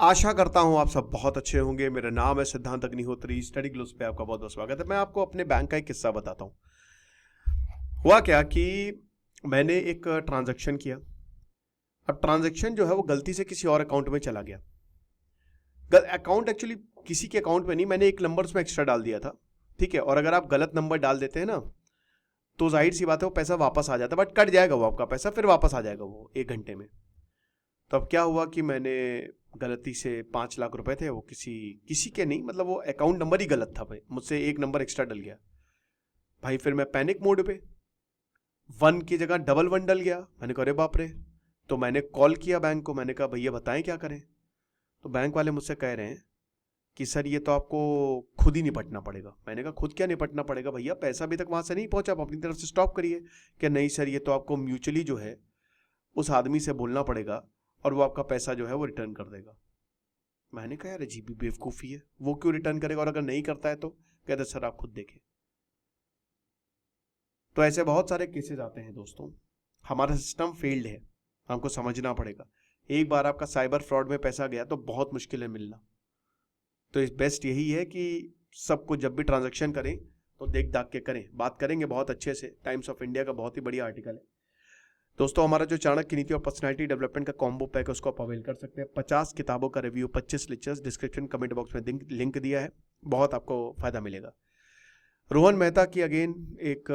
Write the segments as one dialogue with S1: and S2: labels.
S1: आशा करता हूं आप सब बहुत अच्छे होंगे। मेरा नाम है सिद्धांत अग्निहोत्री। स्टडी ग्लोस पे आपका बहुत बहुत स्वागत है। मैं आपको अपने बैंक का एक किस्सा बताता हूं। हुआ क्या कि मैंने एक ट्रांजैक्शन किया। अब ट्रांजैक्शन जो है वो गलती से किसी और अकाउंट में चला गया। अकाउंट एक्चुअली किसी के अकाउंट में नहीं, मैंने एक नंबर उसमें एक्स्ट्रा डाल दिया था। ठीक है, और अगर आप गलत नंबर डाल देते हैं ना तो जाहिर सी बात है वो पैसा वापस आ जाता है, बट कट जाएगा वो आपका पैसा, फिर वापस आ जाएगा वो 1 घंटे में। तो अब क्या हुआ कि मैंने गलती से 5 लाख रुपए थे, वो किसी के नहीं, मतलब वो अकाउंट नंबर ही गलत था भाई, मुझसे एक नंबर एक्स्ट्रा डल गया भाई। फिर मैं पैनिक मोड पे 1 की जगह 11 डल गया। मैंने कहा अरे बाप रे। तो मैंने कॉल किया बैंक को, मैंने कहा भैया बताएं क्या करें। तो बैंक वाले मुझसे कह रहे हैं कि सर ये तो आपको खुद ही निपटना पड़ेगा। मैंने कहा खुद क्या निपटना पड़ेगा भैया, पैसा अभी तक वहां से नहीं पहुंचा, आप अपनी तरफ से स्टॉप करिए। क्या नहीं सर, ये तो आपको म्यूचुअली जो है उस आदमी से बोलना पड़ेगा और वो आपका पैसा जो है वो रिटर्न कर देगा। मैंने कहा यार अजीब बेवकूफ़ी है, वो क्यों रिटर्न करेगा, और अगर नहीं करता है तो कहते सर आप खुद देखें। तो ऐसे बहुत सारे केसेस आते हैं दोस्तों। हमारा सिस्टम फेल्ड है, हमको समझना पड़ेगा। एक बार आपका साइबर फ्रॉड में पैसा गया तो बहुत मुश्किल है मिलना। तो इस बेस्ट यही है कि सबको जब भी ट्रांजैक्शन करें तो देख दाख के करें। बात करेंगे बहुत अच्छे से। टाइम्स ऑफ इंडिया का बहुत ही बढ़िया आर्टिकल है दोस्तों। हमारा जो चाणक्य नीति और पर्सनालिटी डेवलपमेंट का कॉम्बो पैक है उसको आप अवेल कर सकते हैं। 50 किताबों का review, 25 lectures, description comment box में लिंक दिया है, बहुत आपको फायदा मिलेगा। रोहन मेहता की अगेन एक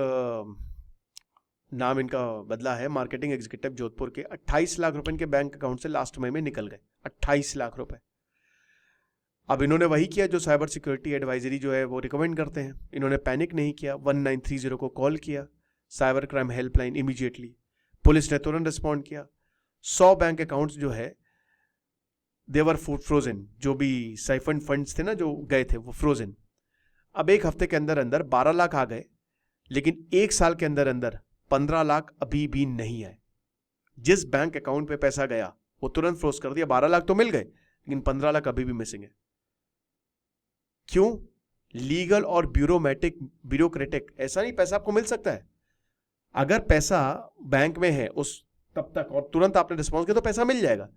S1: नाम इनका बदला है, मार्केटिंग एग्जीक्यूटिव जोधपुर के 28 लाख रुपए इनके बैंक अकाउंट से लास्ट मई में निकल गए। 28 लाख रुपए। अब इन्होंने वही किया जो साइबर सिक्योरिटी एडवाइजरी जो है वो रिकमेंड करते हैं। इन्होंने पैनिक नहीं किया, 1930 को कॉल किया, cyber crime helpline, immediately police ने तुरंत रिस्पॉन्ड किया। 100 बैंक अकाउंट्स जो है देवर फ्रोजन, जो भी साइफंड फंड्स थे ना जो गए थे वो फ्रोजन। अब एक हफ्ते के अंदर अंदर 12 लाख आ गए, लेकिन एक साल के अंदर अंदर 15 लाख अभी भी नहीं आए। जिस बैंक अकाउंट पे पैसा गया वो तुरंत फ्रोज कर दिया। 12 लाख तो मिल गए लेकिन 15 लाख अभी भी मिसिंग है। क्यों? लीगल और ब्यूरोक्रेटिक। ऐसा नहीं, पैसा आपको मिल सकता है। अगर पैसा बैंक में है उस तब तक और तुरंत आपने रिस्पॉन्स किया तो पैसा मिल जाएगा,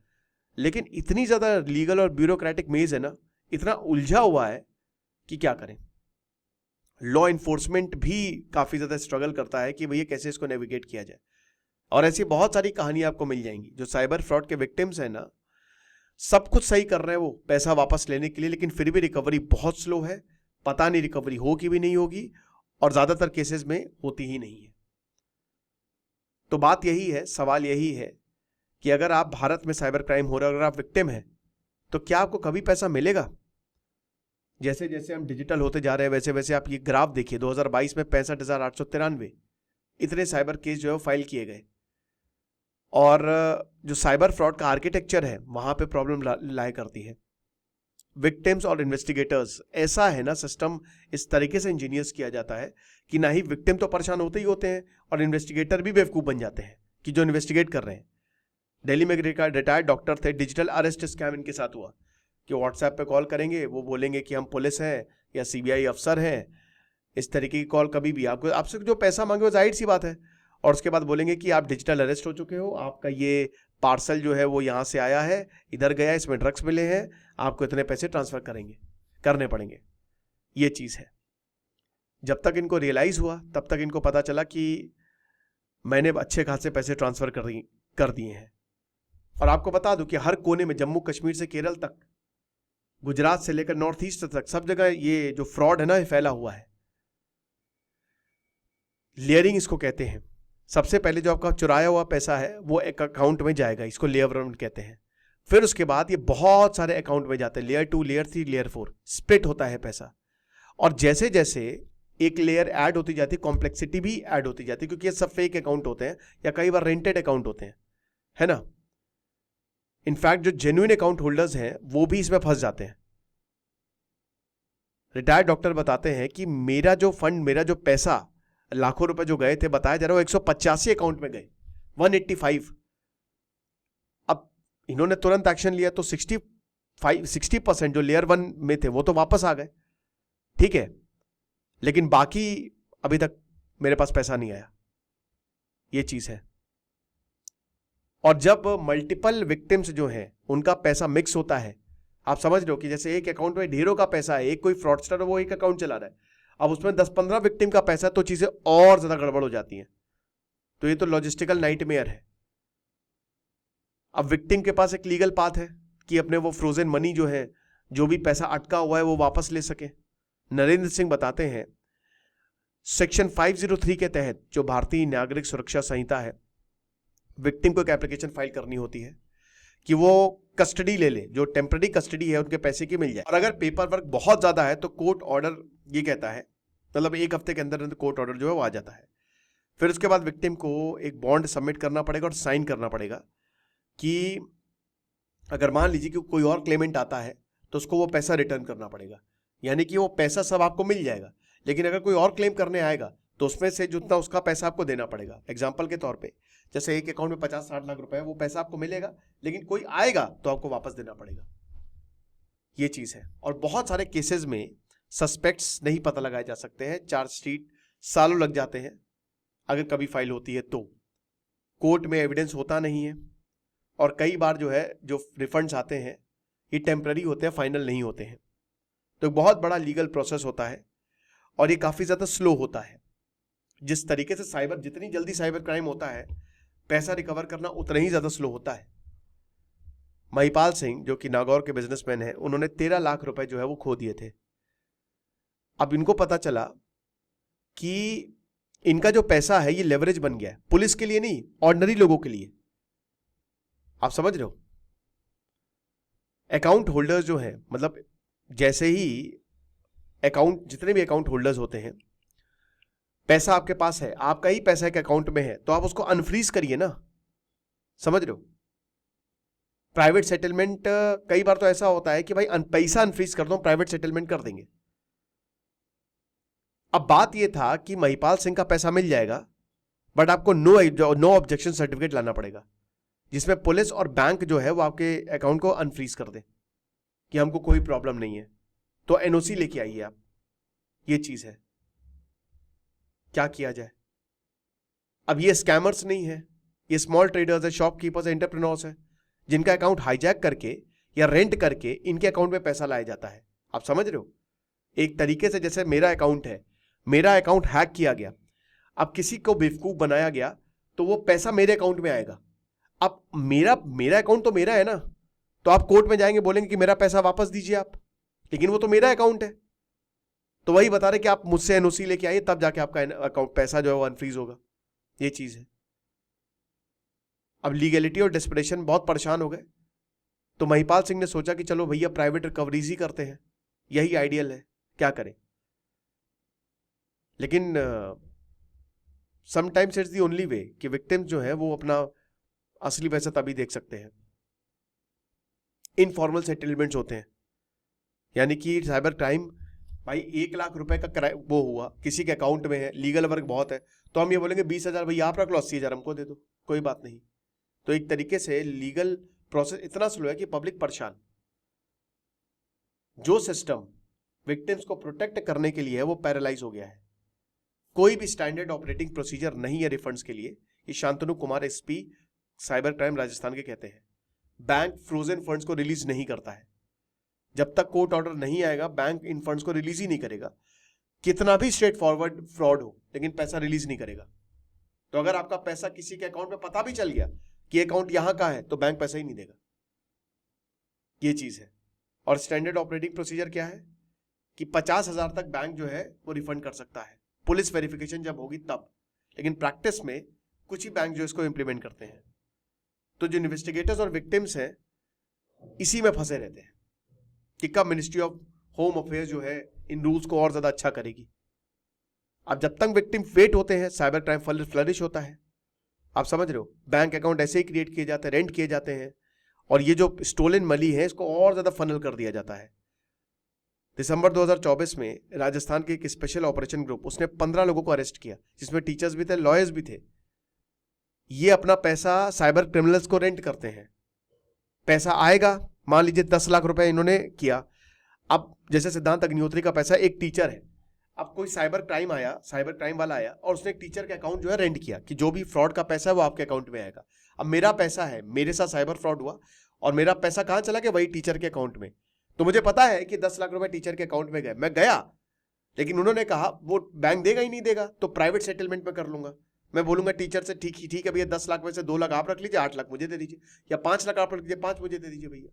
S1: लेकिन इतनी ज्यादा लीगल और ब्यूरोक्रेटिक मेज है ना, इतना उलझा हुआ है कि क्या करें। लॉ इन्फोर्समेंट भी काफी ज्यादा स्ट्रगल करता है कि भैया कैसे इसको नेविगेट किया जाए। और ऐसी बहुत सारी कहानी आपको मिल जाएंगी। जो साइबर फ्रॉड के विक्टिम्स है ना, सब कुछ सही कर रहे हैं वो पैसा वापस लेने के लिए, लेकिन फिर भी रिकवरी बहुत स्लो है। पता नहीं रिकवरी होगी भी नहीं होगी, और ज्यादातर केसेस में होती ही नहीं है। तो बात यही है, सवाल यही है कि अगर आप भारत में साइबर क्राइम हो रहा है, अगर आप विक्टिम हैं, तो क्या आपको कभी पैसा मिलेगा? जैसे जैसे हम डिजिटल होते जा रहे हैं वैसे वैसे आप ये ग्राफ देखिए, 2022 में 65,893 इतने साइबर केस जो है फाइल किए गए। और जो साइबर फ्रॉड का आर्किटेक्चर है वहां पे प्रॉब्लम लाया करती है। विक्टिम्स और इन्वेस्टिगेटर्स, ऐसा है ना सिस्टम, इस तरीके से इंजीनियर्स किया जाता है कि ना ही विक्टिम तो परेशान होते ही होते हैं और इन्वेस्टिगेटर भी बेवकूफ बन जाते हैं कि जो इन्वेस्टिगेट कर रहे हैं। दिल्ली में रिटायर्ड डॉक्टर थे, डिजिटल अरेस्ट स्कैम इनके साथ हुआ कि व्हाट्सएप पे कॉल करेंगे, वो बोलेंगे कि हम पुलिस हैं या सीबीआई अफसर हैं। इस तरीके की कॉल कभी भी आपसे जो पैसा मांगे वो जाहिर सी बात है, और उसके बाद बोलेंगे कि आप डिजिटल अरेस्ट हो चुके हो, आपका ये पार्सल जो है वो यहाँ से आया है, इधर गया, इसमें ड्रग्स मिले हैं, आपको इतने पैसे ट्रांसफर करने पड़ेंगे। ये चीज़ है। जब तक इनको रियलाइज हुआ तब तक इनको पता चला कि मैंने अच्छे खासे पैसे ट्रांसफर कर दिए हैं। और आपको बता दूं कि हर कोने में, जम्मू कश्मीर से केरल तक, गुजरात से लेकर नॉर्थ ईस्ट तक, सब जगह ये जो फ्रॉड है ना ये फैला हुआ है। लेयरिंग इसको कहते हैं। सबसे पहले जो आपका चुराया हुआ पैसा है वो एक अकाउंट में जाएगा, इसको लेयर कहते हैं। फिर उसके बाद ये बहुत सारे अकाउंट में जाते हैं, लेयर 2, लेयर 3, लेयर 4, स्प्लिट होता है पैसा। और जैसे जैसे एक लेयर ऐड होती जाती है, कॉम्प्लेक्सिटी भी ऐड होती जाती है, क्योंकि ये सब फेक अकाउंट होते हैं या कई बार रेंटेड अकाउंट होते हैं, है ना। इनफैक्ट जो जेन्युइन अकाउंट होल्डर्स हैं वो भी इसमें फंस जाते हैं। रिटायर्ड डॉक्टर बताते हैं कि मेरा जो फंड, मेरा जो पैसा लाखों रुपए जो गए थे, बताया जा रहा है वो 185 अकाउंट में गए, 185। अब इन्होंने तुरंत एक्शन लिया तो 60% जो लेयर 1 में थे वो तो वापस आ गए, ठीक है, लेकिन बाकी अभी तक मेरे पास पैसा नहीं आया। ये चीज है। और जब मल्टीपल विक्टिम्स जो हैं उनका पैसा मिक्स होता है आप समझ रहे हो कि जैसे एक अकाउंट में ढेरों का पैसा है, एक कोई फ्रॉडस्टर है वो एक अकाउंट चला रहा है, अब उसमें 10-15 विक्टिम का पैसा है, तो चीजें और ज्यादा गड़बड़ हो जाती हैं। तो ये तो लॉजिस्टिकल नाइटमेयर है। अब विक्टिम के पास एक लीगल पाथ है कि अपने वो फ्रोजन मनी जो है, जो भी पैसा अटका हुआ है, वो वापस ले सके। नरेंद्र सिंह बताते हैं सेक्शन 503 के तहत जो भारतीय नागरिक सुरक्षा संहिता है, विक्टिम को एक एप्लीकेशन फाइल करनी होती है कि वो कस्टडी ले ले, जो टेम्पररी कस्टडी है उनके पैसे की मिल जाए। और अगर पेपर वर्क बहुत ज्यादा है तो कोर्ट ऑर्डर ये कहता है, मतलब 1 हफ्ते के अंदर कोर्ट ऑर्डर जो है वो आ जाता है। फिर उसके बाद विक्टिम को एक बॉन्ड सबमिट करना पड़ेगा और साइन करना पड़ेगा कि अगर मान लीजिए कि कोई और क्लेमेंट आता है तो उसको वो पैसा रिटर्न करना पड़ेगा, यानी कि वो पैसा सब आपको मिल जाएगा, लेकिन अगर कोई और क्लेम करने आएगा तो उसमें से जितना उसका पैसा आपको देना पड़ेगा। एग्जाम्पल के तौर पे जैसे एक अकाउंट में 50-60 लाख रुपए है, वो पैसा आपको मिलेगा, लेकिन कोई आएगा तो आपको वापस देना पड़ेगा। ये चीज है। और बहुत सारे केसेस में सस्पेक्ट्स नहीं पता लगाए जा सकते हैं, चार्जशीट सालों लग जाते हैं अगर कभी फाइल होती है तो, कोर्ट में एविडेंस होता नहीं है, और कई बार जो है जो रिफंड्स आते हैं ये टेम्पररी होते हैं, फाइनल नहीं होते हैं। तो बहुत बड़ा लीगल प्रोसेस होता है और ये काफी ज्यादा स्लो होता है। जिस तरीके से साइबर, जितनी जल्दी साइबर क्राइम होता है, पैसा रिकवर करना उतना ही ज्यादा स्लो होता है। महिपाल सिंह जो कि नागौर के बिजनेसमैन हैं, उन्होंने 13 लाख रुपए जो है वो खो दिए थे। अब इनको पता चला कि इनका जो पैसा है ये लेवरेज बन गया है, पुलिस के लिए नहीं, ऑर्डिनरी लोगों के लिए। आप समझ रहे हो? अकाउंट होल्डर्स जो है, मतलब जैसे ही अकाउंट, जितने भी अकाउंट होल्डर्स होते हैं, पैसा आपके पास है, आपका ही पैसा एक अकाउंट में है, तो आप उसको अनफ्रीज करिए ना। समझ रहे हो? प्राइवेट सेटलमेंट कई बार तो ऐसा होता है कि भाई पैसा अनफ्रीज कर दो, प्राइवेट सेटलमेंट कर देंगे। अब बात यह था कि महिपाल सिंह का पैसा मिल जाएगा, बट आपको नो ऑब्जेक्शन सर्टिफिकेट लाना पड़ेगा, जिसमें पुलिस और बैंक जो है वो आपके अकाउंट को अनफ्रीज कर दे कि हमको कोई प्रॉब्लम नहीं है, तो एनओसी लेके आइए आप। ये चीज है, क्या किया जाए? अब ये स्कैमर्स नहीं है, ये स्मॉल ट्रेडर्स है, शॉपकीपर्स है, एंटरप्रेन्योर्स है, जिनका अकाउंट हाईजैक करके या रेंट करके इनके अकाउंट में पैसा लाया जाता है। आप समझ रहे हो? एक तरीके से जैसे मेरा अकाउंट है, मेरा अकाउंट हैक किया गया, अब किसी को बेवकूफ बनाया गया तो वो पैसा मेरे अकाउंट में आएगा। अब मेरा अकाउंट तो मेरा है ना, तो आप कोर्ट में जाएंगे, बोलेंगे कि मेरा पैसा वापस दीजिए आप, लेकिन वो तो मेरा अकाउंट है। तो वही बता रहे कि आप मुझसे एनओसी लेके आइए, तब जाके आपका अकाउंट पैसा जो है वो अनफ्रीज होगा। ये चीज है। अब लीगलिटी और डेस्परेशन बहुत परेशान हो गए, तो महिपाल सिंह ने सोचा कि चलो भैया प्राइवेट रिकवरीज ही करते हैं, यही आइडियल है, क्या करें। लेकिन sometimes it's the only way कि विक्टिम्स जो है वो अपना असली पैसा तभी देख सकते हैं। इनफॉर्मल सेटलमेंट्स होते हैं, यानी कि साइबर क्राइम, भाई 1 लाख रुपए का वो हुआ, किसी के अकाउंट में है, लीगल वर्क बहुत है, तो हम ये बोलेंगे 20,000 भैया आप रख लो, 80,000 हमको दे दो, कोई बात नहीं। तो एक तरीके से लीगल प्रोसेस इतना स्लो है कि पब्लिक परेशान। जो सिस्टम विक्टिम्स को प्रोटेक्ट करने के लिए है वो पैरालाइज हो गया है। कोई भी स्टैंडर्ड ऑपरेटिंग प्रोसीजर नहीं है रिफंड्स के लिए। ये Shantanu Kumar SP cyber crime Rajasthan के कहते हैं। बैंक फ्रोजन फंड्स को रिलीज नहीं करता है, जब तक कोर्ट ऑर्डर नहीं आएगा बैंक इन फंड्स को रिलीज ही नहीं करेगा, कितना भी स्ट्रेट फॉरवर्ड फ्रॉड हो, लेकिन पैसा रिलीज नहीं करेगा। तो अगर आपका पैसा किसी के अकाउंट में पता भी चल गया कि अकाउंट यहां का है, तो बैंक पैसा ही नहीं देगा। ये चीज है। और स्टैंडर्ड ऑपरेटिंग प्रोसीजर क्या है कि 50,000 तक बैंक जो है वो रिफंड कर सकता है, पुलिस वेरिफिकेशन जब होगी तब। लेकिन प्रैक्टिस में कुछ ही बैंक जो इसको इंप्लीमेंट करते हैं। तो जो इन्वेस्टिगेटर्स और विक्टिम्स हैं इसी में फंसे रहते हैं कि कब मिनिस्ट्री ऑफ होम अफेयर्स जो है इन रूल्स को और ज्यादा अच्छा करेगी। अब जब तक विक्टिम वेट होते हैं, साइबर क्राइम फ्लरिश होता है। आप समझ रहे हो? बैंक अकाउंट ऐसे ही क्रिएट किए जाते हैं, रेंट किए जाते हैं, और ये जो स्टोलन मनी है इसको और ज्यादा फनल कर दिया जाता है। दिसंबर 2024 में राजस्थान के एक स्पेशल ऑपरेशन ग्रुप, उसने 15 लोगों को अरेस्ट किया, जिसमें टीचर्स भी थे, लॉयर्स भी थे। ये अपना पैसा साइबर क्रिमिनल्स को रेंट करते हैं। पैसा आएगा, मान लीजिए 10 लाख रुपए इन्होंने किया। अब जैसे सिद्धांत अग्निहोत्री का पैसा, एक टीचर है, अब कोई साइबर क्राइम वाला आया और उसने एक टीचर के अकाउंट जो है रेंट किया कि जो भी फ्रॉड का पैसा है वो आपके अकाउंट में आएगा। अब मेरा पैसा है, मेरे साथ साइबर फ्रॉड हुआ और मेरा पैसा कहां चला गया? वही टीचर के अकाउंट में। तो मुझे पता है कि 10 लाख रुपए टीचर के अकाउंट में गए, मैं गया, लेकिन उन्होंने कहा वो बैंक देगा ही नहीं देगा, तो प्राइवेट सेटलमेंट में कर लूंगा। मैं बोलूंगा टीचर से ठीक है भैया 10 लाख में से 2 लाख आप रख लीजिए, 8 लाख मुझे दे दीजिए, या 5 लाख आप रख लीजिए, 5 मुझे दे दीजिए भैया,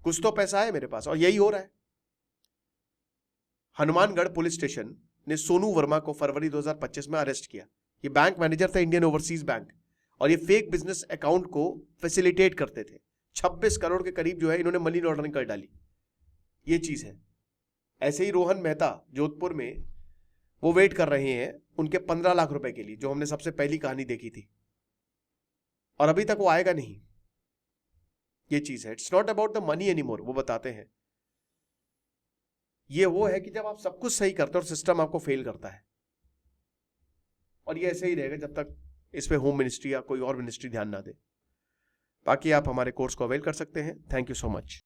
S1: कुछ तो पैसा है मेरे पास। और यही हो रहा है। हनुमानगढ़ पुलिस स्टेशन ने सोनू वर्मा को फरवरी 2025 में अरेस्ट किया। ये बैंक मैनेजर था इंडियन ओवरसीज बैंक, और ये फेक बिजनेस अकाउंट को फैसिलिटेट करते थे। 26 करोड़ के करीब जो है इन्होंने मनी लॉन्ड्रिंग कर डाली। ये चीज है। ऐसे ही रोहन मेहता जोधपुर में वो वेट कर रहे हैं उनके 15 लाख रुपए के लिए, जो हमने सबसे पहली कहानी देखी थी, और अभी तक वो आएगा नहीं। ये चीज है। It's not about the money anymore, वो बताते हैं। ये वो है कि जब आप सब कुछ सही करते हो और सिस्टम आपको फेल करता है, और ये ऐसे ही रहेगा जब तक इस पे होम मिनिस्ट्री या कोई और मिनिस्ट्री ध्यान ना दे। बाकी आप हमारे कोर्स को अवेल कर सकते हैं। Thank you so much.